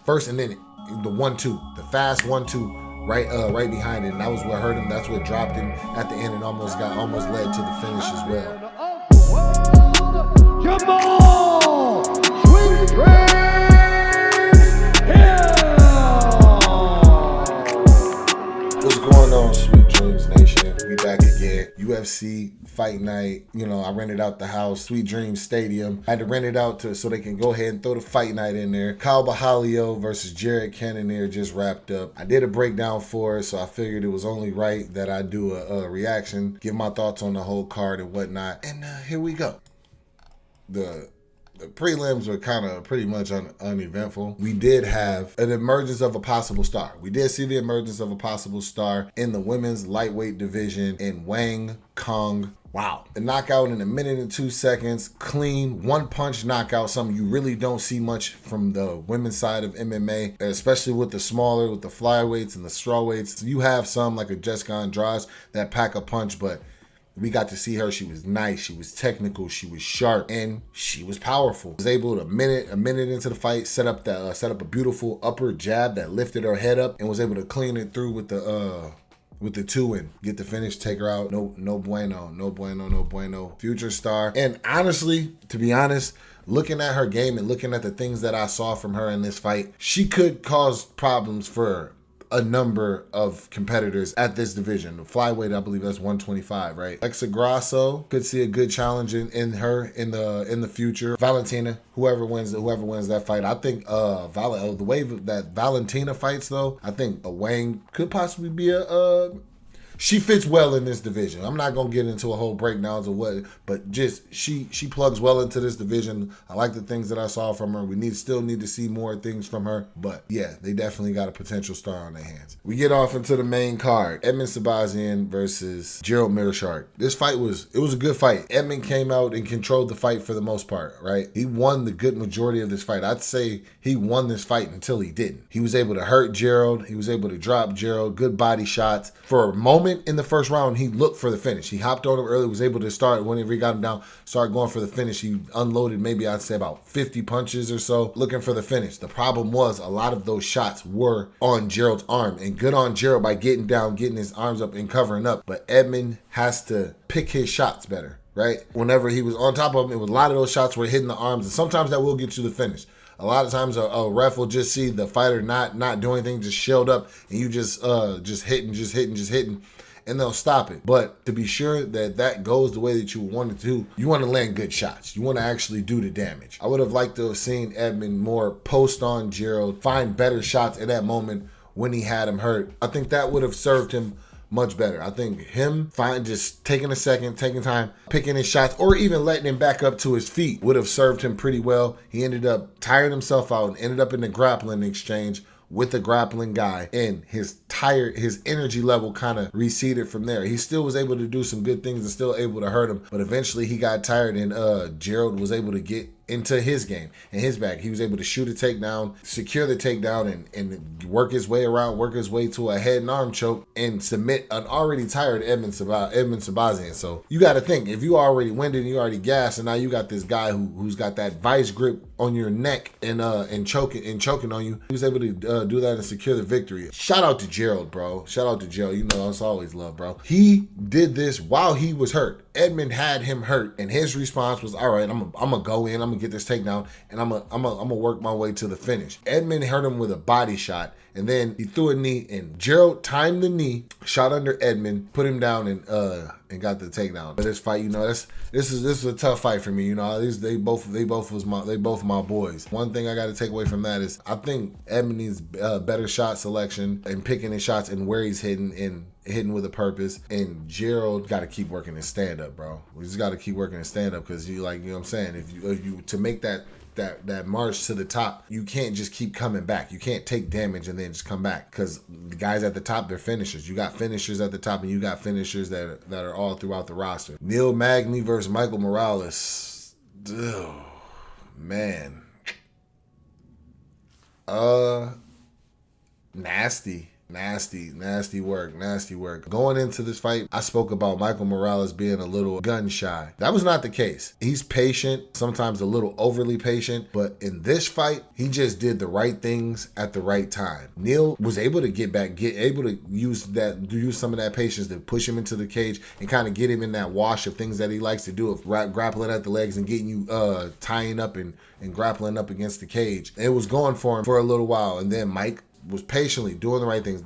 first, and then the 1-2, the fast 1-2 right behind it, and that was what hurt him. That's what dropped him at the end and almost led to the finish as well. Jamahal Hill. What's going on, Sweet Dreams Nation? We back again. UFC fight night. You know, I rented out the house, Sweet Dreams Stadium. I had to rent it out so they can go ahead and throw the fight night in there. Caio Borralho versus Gerald Cannonier just wrapped up. I did a breakdown for it, so I figured it was only right that I do a reaction, give my thoughts on the whole card and whatnot. And here we go. The prelims were kind of pretty much uneventful. We did have an emergence of a possible star. We did see the emergence of a possible star in the women's lightweight division in Wang, Cong. Wow. The knockout in 1 minute and 2 seconds, clean, one-punch knockout, something you really don't see much from the women's side of MMA, especially with the smaller, with the flyweights and the strawweights. You have some like a Jessica Andrade that pack a punch, but we got to see her. She was nice. She was technical. She was sharp, and she was powerful. Was able to a minute into the fight set up a beautiful upper jab that lifted her head up and was able to clean it through with the 2 and get the finish, take her out. No bueno. Future star. And honestly, to be honest, looking at her game and looking at the things that I saw from her in this fight, she could cause problems for a number of competitors at this division. The flyweight, I believe that's 125, right? Alexa Grasso could see a good challenge in her in the future. Valentina, whoever wins that fight, I think the way that Valentina fights though, I think a Wang could possibly be she fits well in this division. I'm not gonna get into a whole breakdowns of what, but just she plugs well into this division. I like the things that I saw from her. We still need to see more things from her, but yeah, they definitely got a potential star on their hands. We get off into the main card. Edmen Shahbayzan versus Gerald Meerschaert. This fight was a good fight. Edmen came out and controlled the fight for the most part, right? He won the good majority of this fight. I'd say he won this fight until he didn't. He was able to hurt Gerald. He was able to drop Gerald. Good body shots. For a moment in the first round, he looked for the finish. He hopped on him early, was able to start, whenever he got him down, started going for the finish. He unloaded maybe, I'd say, about 50 punches or so, looking for the finish. The problem was a lot of those shots were on Gerald's arm, and good on Gerald by getting down, getting his arms up and covering up. But Edmen has to pick his shots better, right? Whenever he was on top of him, it was a lot of those shots were hitting the arms, and sometimes that will get you the finish. A lot of times a ref will just see the fighter not doing anything, just shelled up, and you just hitting, and they'll stop it. But to be sure that goes the way that you want it to, you want to land good shots. You want to actually do the damage. I would have liked to have seen Edmen more post on Gerald, find better shots at that moment when he had him hurt. I think that would have served him much better. I think him just taking a second, taking time, picking his shots, or even letting him back up to his feet would have served him pretty well. He ended up tiring himself out and ended up in the grappling exchange with the grappling guy, and his energy level kind of receded from there. He still was able to do some good things and still able to hurt him, but eventually he got tired, and Gerald was able to get into his game and his back. He was able to shoot a takedown, secure the takedown, and work his way around, work his way to a head and arm choke and submit an already tired Edmen Shahbayzan. So you got to think, if you already winded and you already gassed, and now you got this guy who's got that vice grip on your neck and choking on you, he was able to do that and secure the victory. Shout out to Gerald, bro. Shout out to Gerald. You know, it's always love, bro. He did this while he was hurt. Edmen had him hurt, and his response was, all right, I'm gonna go in, I'm gonna get this takedown, and I'm gonna work my way to the finish. Edmen hurt him with a body shot, and then he threw a knee, and Gerald timed the knee, shot under Edmen, put him down, and got the takedown. But this fight, you know, this is a tough fight for me. You know, they both my boys. One thing I got to take away from that is I think Edmen needs better shot selection and picking his shots and where he's hitting with a purpose, and Gerald got to keep working his stand-up, bro. We just got to keep working his stand-up, because you know what I'm saying, if you to make that march to the top, you can't just keep coming back. You can't take damage and then just come back, because the guys at the top, they're finishers. You got finishers at the top, and you got finishers that are all throughout the roster. Magny versus Michael Morales. Ugh, man. Nasty. Nasty work. Going into this fight, I spoke about Michael Morales being a little gun shy. That was not the case. He's patient, sometimes a little overly patient, but in this fight, he just did the right things at the right time. Neil was able to get back, able to use some of that patience to push him into the cage and kind of get him in that wash of things that he likes to do, of grappling at the legs and getting you tying up and grappling up against the cage. It was going for him for a little while, and then Mike was patiently doing the right things.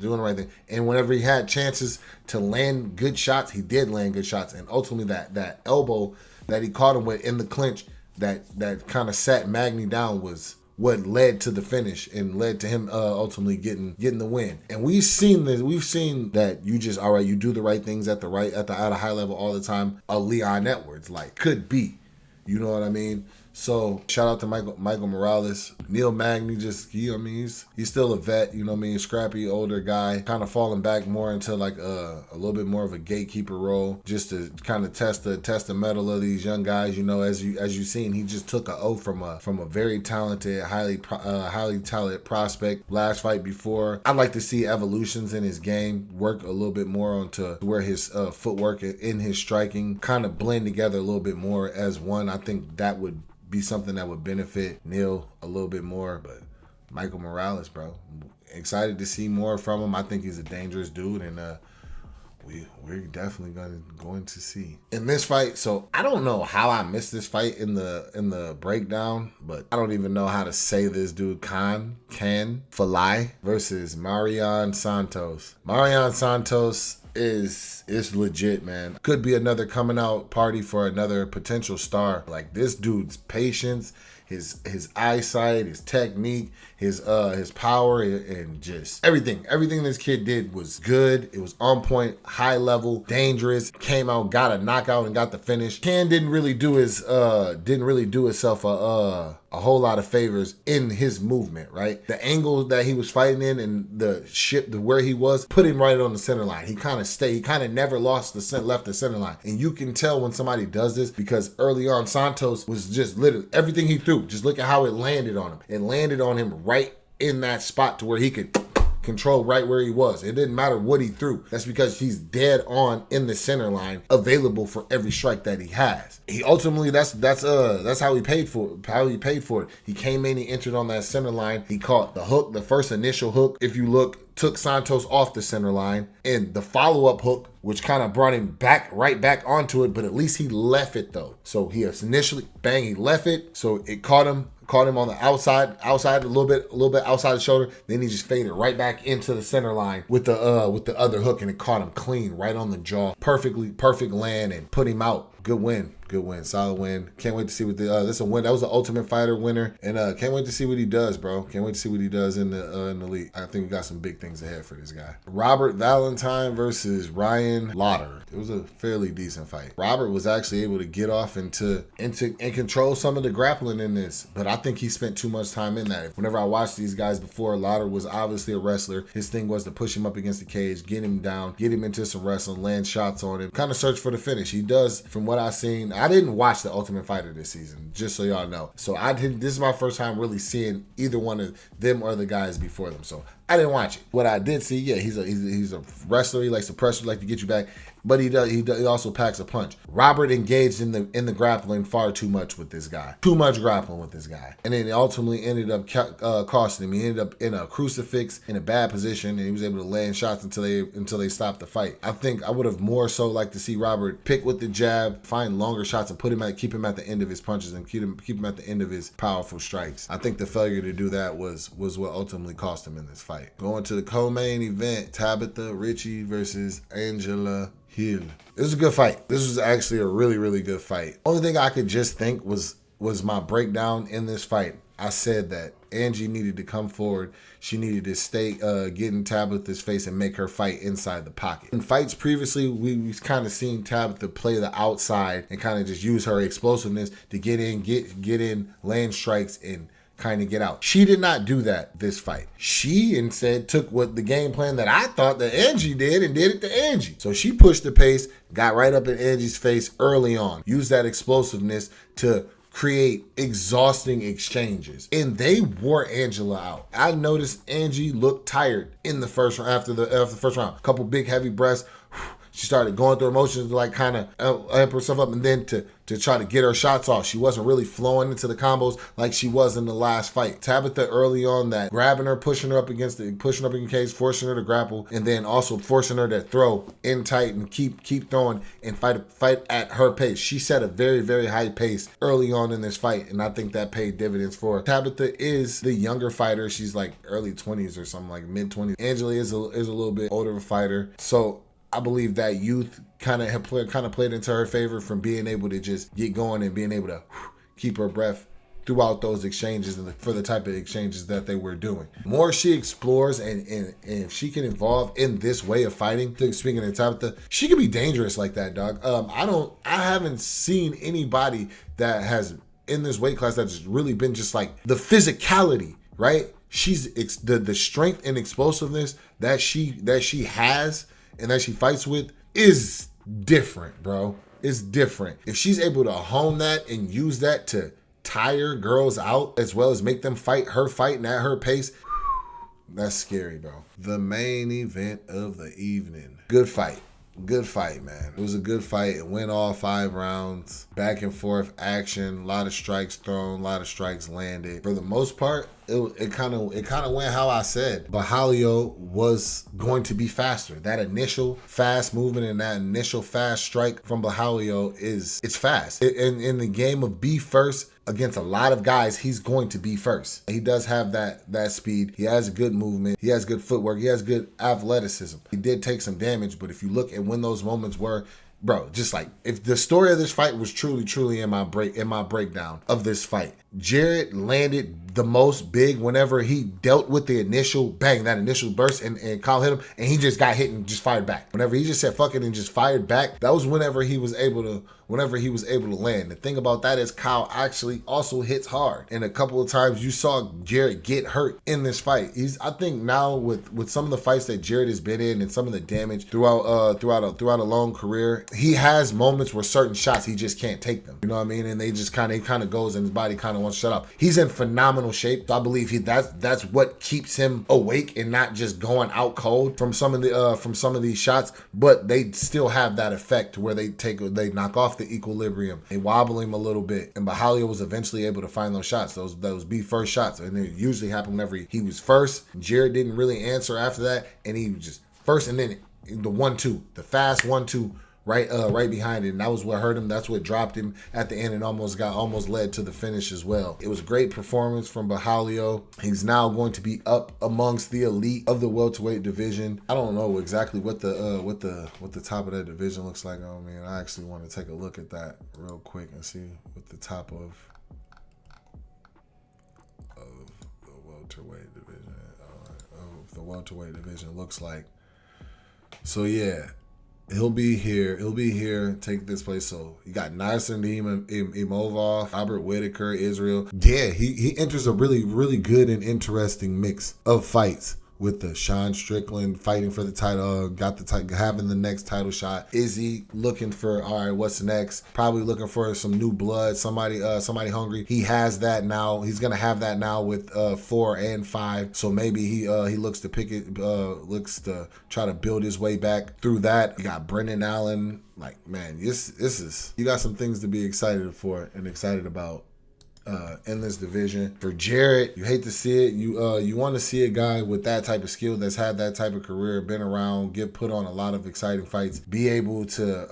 And whenever he had chances to land good shots, he did land good shots. And ultimately that elbow that he caught him with in the clinch that kind of sat Magny down was what led to the finish and led to him ultimately getting the win. And we've seen this. We've seen that you just, all right, you do the right things at a high level all the time. A Leon Edwards could be. You know what I mean? So shout out to Michael Morales. Neil Magny, he's still a vet, you know what I mean? Scrappy, older guy, kind of falling back more into a little bit more of a gatekeeper role, just to kind of test the mettle of these young guys. You know, as you've seen, he just took an O from a very talented, highly talented prospect. Last fight before, I'd like to see evolutions in his game, work a little bit more onto where his footwork in his striking kind of blend together a little bit more as one. I think that would be something that would benefit Neil a little bit more. But Michael Morales, bro, excited to see more from him. I think he's a dangerous dude, and we're definitely going to see in this fight. So I don't know how I missed this fight in the breakdown, but I don't even know how to say this dude. Kaan Falai versus Mairon Santos. Mairon Santos is legit, man. Could be another coming out party for another potential star. Like, this dude's patience, his eyesight, his technique, his power, and just everything this kid did was good. It was on point, high level, dangerous. Came out, got a knockout, and got the finish. Kaan didn't really do himself a whole lot of favors in his movement, right? The angle that he was fighting in and where he was put him right on the center line. He kind of never left the center line. And you can tell when somebody does this, because early on Santos was just literally everything he threw. Just look at how it landed on him. It landed on him right in that spot to where he could control right where he was. It didn't matter what he threw. That's because he's dead on in the center line, available for every strike that he has. He ultimately that's how he paid for it. He came in, he entered on that center line. He caught the hook, the first initial hook, if you look, took Santos off the center line, and the follow-up hook, which kind of brought him right back onto it, but at least he left it though. So he initially, bang, he left it. So it caught him on the outside a little bit outside the shoulder. Then he just faded right back into the center line with the other hook, and it caught him clean right on the jaw. Perfect land, and put him out. Good win, solid win. Can't wait to see what this a win. That was an Ultimate Fighter winner, and can't wait to see what he does, bro. Can't wait to see what he does in the league. I think we got some big things ahead for this guy. Robert Valentin versus Ryan Loder. It was a fairly decent fight. Robert was actually able to get off and control some of the grappling in this, but I think he spent too much time in that. Whenever I watched these guys before, Loder was obviously a wrestler. His thing was to push him up against the cage, get him down, get him into some wrestling, land shots on him, kind of search for the finish. He does, from what I've seen. I didn't watch the Ultimate Fighter this season, just so y'all know. So this is my first time really seeing either one of them or the guys before them. So I didn't watch it. What I did see, yeah, he's a wrestler. He likes to pressure, like to get you back, but he also packs a punch. Robert engaged in the grappling far too much with this guy. Too much grappling with this guy, and then it ultimately ended up costing him. He ended up in a crucifix in a bad position, and he was able to land shots until they stopped the fight. I think I would have more so liked to see Robert pick with the jab, find longer shots, and keep him at the end of his punches, and keep him at the end of his powerful strikes. I think the failure to do that was what ultimately cost him in this fight. Going to the co-main event, Tabatha Ricci versus Jamahal Hill. This was a good fight. This was actually a really, really good fight. Only thing I could just think was my breakdown in this fight. I said that Angie needed to come forward. She needed to stay, get in Tabatha's face and make her fight inside the pocket. In fights previously, we've kind of seen Tabatha play the outside and kind of just use her explosiveness to get in, land strikes, and kind of get out. She did not do that this fight. She instead took what the game plan that I thought that Angie did and did it to Angie. So she pushed the pace, got right up in Angie's face early on, used that explosiveness to create exhausting exchanges. And they wore Angela out. I noticed Angie looked tired in the first round, after the first round. A couple big heavy breaths. She started going through emotions to like kind of amp herself up, and then to try to get her shots off. She wasn't really flowing into the combos like she was in the last fight. Tabatha early on, that grabbing her, pushing her up in the cage, forcing her to grapple, and then also forcing her to throw in tight and keep throwing and fight at her pace. She set a very, very high pace early on in this fight, and I think that paid dividends for her. Tabatha is the younger fighter. She's like early 20s or something, like mid 20s. Angela is a little bit older of a fighter. So I believe that youth kind of played into her favor from being able to just get going and being able to keep her breath throughout those exchanges and for the type of exchanges that they were doing. More she explores and if she can evolve in this way of fighting, speaking of Tabatha, she can be dangerous like that, dog. I haven't seen anybody that has in this weight class that's really been just like the physicality, right? She's the strength and explosiveness that she has and that she fights with is different, bro. It's different. If she's able to hone that and use that to tire girls out as well as make them fight and at her pace, that's scary, bro. The main event of the evening. Good fight, man. It was a good fight. It went all 5 rounds. Back and forth action. A lot of strikes thrown. A lot of strikes landed. For the most part, it kind of went how I said. Borralho was going to be faster. That initial fast movement and that initial fast strike from Borralho it's fast. In the game of be first against a lot of guys, he's going to be first. He does have that speed. He has good movement. He has good footwork. He has good athleticism. He did take some damage, but if you look at when those moments were, bro, just like if the story of this fight was truly in my breakdown of this fight, Gerald landed the most big whenever he dealt with the initial bang, that initial burst, and Kyle hit him, and he just got hit and just fired back. Whenever he just said fuck it and just fired back, that was whenever he was able to land. The thing about that is Kyle actually also hits hard, and a couple of times you saw Gerald get hurt in this fight. I think now with some of the fights that Gerald has been in and some of the damage throughout a long career, he has moments where certain shots he just can't take them. You know what I mean? And they just kind of goes and his body kind of wants to shut up. He's in phenomenal shape. So I believe that's what keeps him awake and not just going out cold from some of these shots. But they still have that effect where they knock off the equilibrium and wobble him a little bit. And Borralho was eventually able to find those shots, those be first shots. And it usually happened whenever he was first. Gerald didn't really answer after that, and he was just first, and then the 1-2, the fast 1-2. Right behind it, and that was what hurt him. That's what dropped him at the end and almost led to the finish as well. It was a great performance from Borralho. He's now going to be up amongst the elite of the welterweight division. I don't know exactly what the top of that division looks like. I mean, I actually want to take a look at that real quick and see what the top of the welterweight division looks like. So yeah. He'll be here, take this place. So you got Nasser Imavov, Albert Whitaker, Israel. Yeah, he enters a really, really good and interesting mix of fights with the Sean Strickland fighting for the title, having the next title shot. Izzy looking for, all right, what's next? Probably looking for some new blood, somebody hungry. He has that now. He's gonna have that now with 4 and 5. So maybe he looks to try to build his way back through that. You got Brendan Allen. Like, man, this is, you got some things to be excited for and excited about in this division. For Gerald, you hate to see it. You want to see a guy with that type of skill, that's had that type of career, been around, get put on a lot of exciting fights, be able to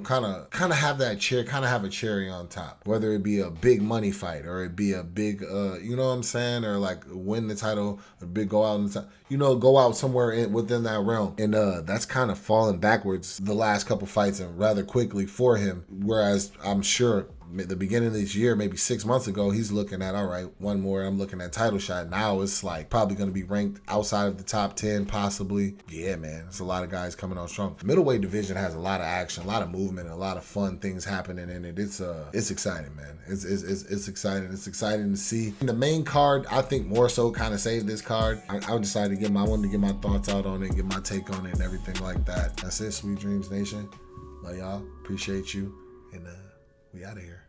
kind of have that have a cherry on top, whether it be a big money fight or it be a big you know what I'm saying, or like win the title, a big go out somewhere within that realm. And that's kind of fallen backwards the last couple fights and rather quickly for him, whereas I'm sure the beginning of this year, maybe 6 months ago, he's looking at, all right, one more, I'm looking at title shot. Now it's like probably going to be ranked outside of the top 10 possibly. Yeah, man, it's a lot of guys coming on strong. The middleweight division has a lot of action, a lot of movement, and a lot of fun things happening in it. It's exciting, man. It's exciting. It's exciting to see. The main card, I think more so kind of saved this card. I decided I wanted to get my thoughts out on it, get my take on it and everything like that. That's it, Sweet Dreams Nation. Love y'all. Appreciate you. And we out of here.